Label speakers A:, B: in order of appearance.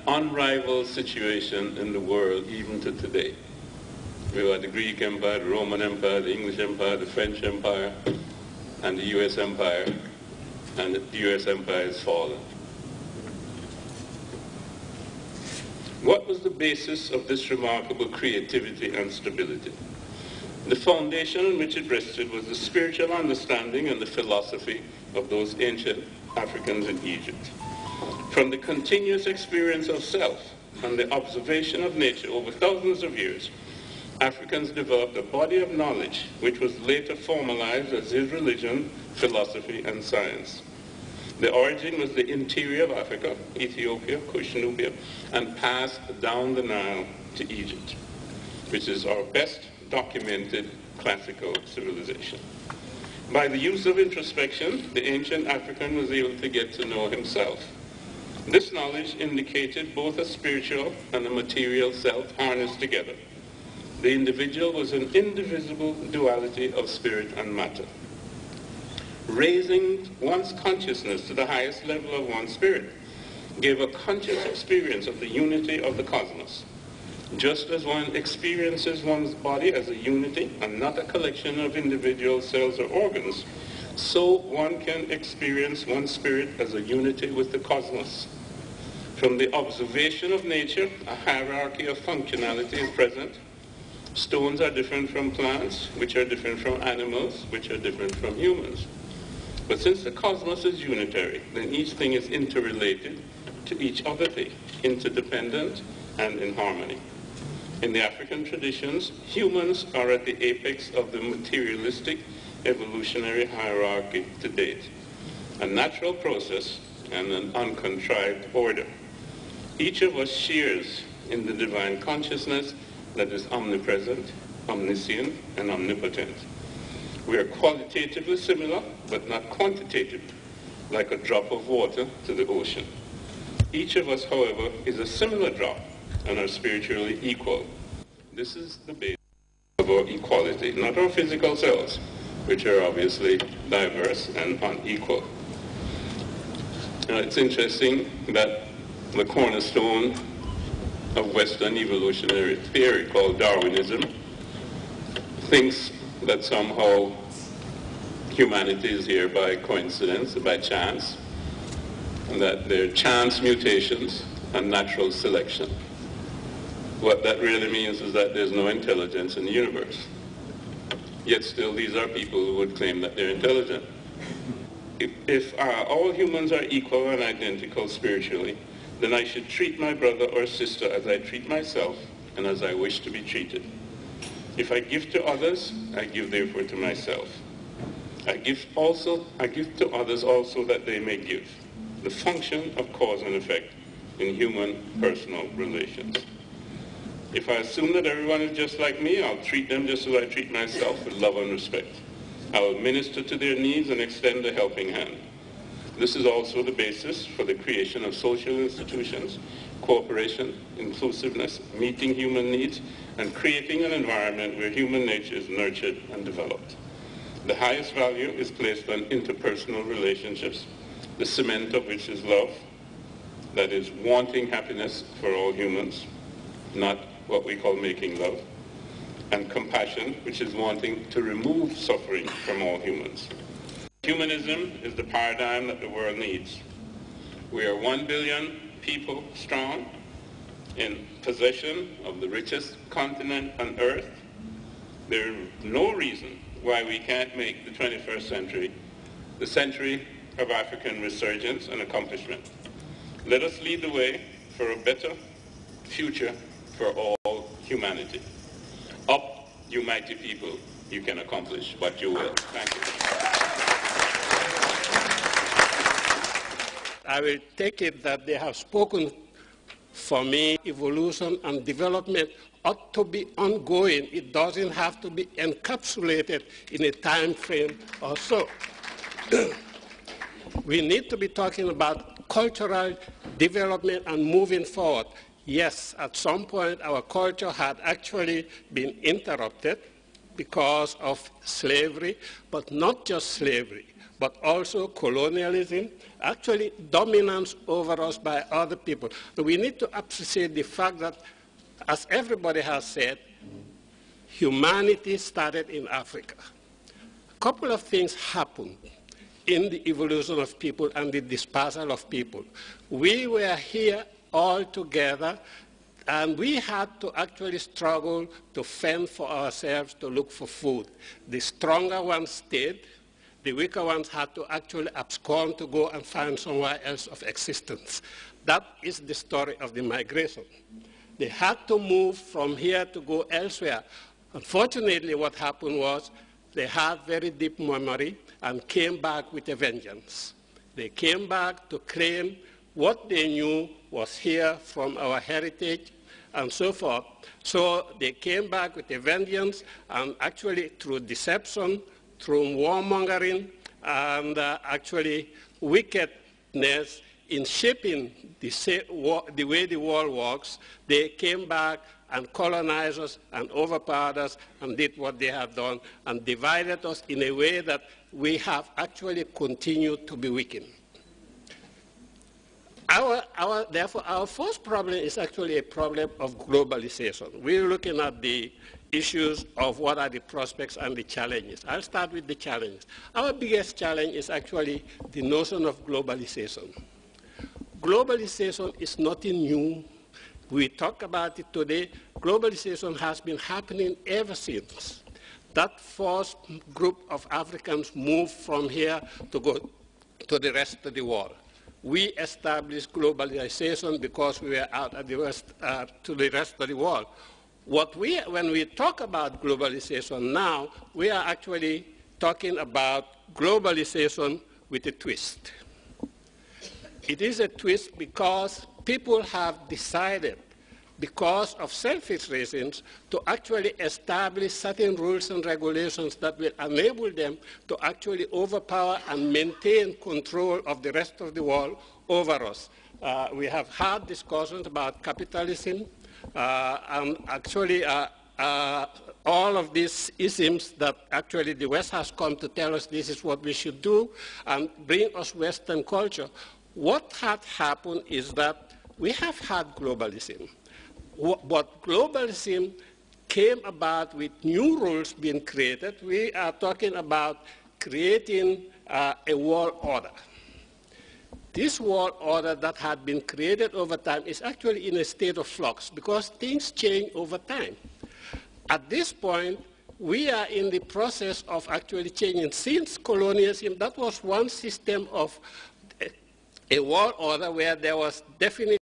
A: unrivaled situation in the world even to today. We had the Greek Empire, the Roman Empire, the English Empire, the French Empire, and the U.S. Empire, and the U.S. Empire has fallen. What was the basis of this remarkable creativity and stability? The foundation on which it rested was the spiritual understanding and the philosophy of those ancient Africans in Egypt. From the continuous experience of self and the observation of nature over thousands of years, Africans developed a body of knowledge which was later formalized as his religion, philosophy, and science. The origin was the interior of Africa, Ethiopia, Kush, Nubia, and passed down the Nile to Egypt, which is our best documented classical civilization. By the use of introspection, the ancient African was able to get to know himself. This knowledge indicated both a spiritual and a material self harnessed together. The individual was an indivisible duality of spirit and matter. Raising one's consciousness to the highest level of one's spirit gave a conscious experience of the unity of the cosmos. Just as one experiences one's body as a unity and not a collection of individual cells or organs, so one can experience one's spirit as a unity with the cosmos. From the observation of nature, a hierarchy of functionality is present. Stones are different from plants, which are different from animals, which are different from humans. But since the cosmos is unitary, then each thing is interrelated to each other thing, interdependent and in harmony. In the African traditions, humans are at the apex of the materialistic evolutionary hierarchy to date, a natural process and an uncontrived order. Each of us shares in the divine consciousness that is omnipresent, omniscient, and omnipotent. We are qualitatively similar, but not quantitative, like a drop of water to the ocean. Each of us, however, is a similar drop and are spiritually equal. This is the basis of our equality, not our physical selves, which are obviously diverse and unequal. Now, it's interesting that the cornerstone of Western evolutionary theory, called Darwinism, thinks that somehow humanity is here by coincidence, by chance, and that there are chance mutations and natural selection. What that really means is that there's no intelligence in the universe. Yet still, these are people who would claim that they're intelligent. If all humans are equal and identical spiritually, then I should treat my brother or sister as I treat myself and as I wish to be treated. If I give to others, I give therefore to myself. I give to others also that they may give. The function of cause and effect in human personal relations. If I assume that everyone is just like me, I'll treat them just as I treat myself, with love and respect. I will minister to their needs and extend a helping hand. This is also the basis for the creation of social institutions, cooperation, inclusiveness, meeting human needs, and creating an environment where human nature is nurtured and developed. The highest value is placed on interpersonal relationships, the cement of which is love, that is wanting happiness for all humans, not what we call making love, and compassion, which is wanting to remove suffering from all humans. Humanism is the paradigm that the world needs. We are 1 billion people strong, in possession of the richest continent on earth. There is no reason why we can't make the 21st century the century of African resurgence and accomplishment. Let us lead the way for a better future for all humanity. Up, you mighty people, you can accomplish what you will. Thank you.
B: I will take it that they have spoken for me. Evolution and development ought to be ongoing. It doesn't have to be encapsulated in a time frame or so. We need to be talking about cultural development and moving forward. Yes, at some point our culture had actually been interrupted because of slavery, but not just slavery. but also colonialism, actually dominance over us by other people. So we need to appreciate the fact that, as everybody has said, humanity started in Africa. A couple of things happened in the evolution of people and the dispersal of people. We were here all together, and we had to actually struggle to fend for ourselves, to look for food. The stronger ones stayed. The weaker ones had to actually abscond to go and find somewhere else of existence. That is the story of the migration. They had to move from here to go elsewhere. Unfortunately, what happened was they had very deep memory and came back with a vengeance. They came back to claim what they knew was here from our heritage and so forth. So they came back with a vengeance, and actually through deception, through warmongering, and actually wickedness in shaping the way the world works, they came back and colonized us and overpowered us and did what they have done and divided us in a way that we have actually continued to be weakened. Therefore, our first problem is actually a problem of globalization. We're looking at the issues of what are the prospects and the challenges. I'll start with the challenges. Our biggest challenge is actually the notion of globalization. Globalization is nothing new. We talk about it today. Globalization has been happening ever since. That first group of Africans moved from here to go to the rest of the world. We established globalization because we were out at the west, to the rest of the world. When we talk about globalization now, we are actually talking about globalization with a twist. It is a twist because people have decided, because of selfish reasons, to actually establish certain rules and regulations that will enable them to actually overpower and maintain control of the rest of the world over us. We have had discussions about capitalism, and actually all of these isms that actually the West has come to tell us this is what we should do and bring us Western culture. What had happened is that we have had globalism. But globalism came about with new rules being created. We are talking about creating a world order. This world order that had been created over time is actually in a state of flux because things change over time. At this point, we are in the process of actually changing. Since colonialism, that was one system of a world order where there was definitely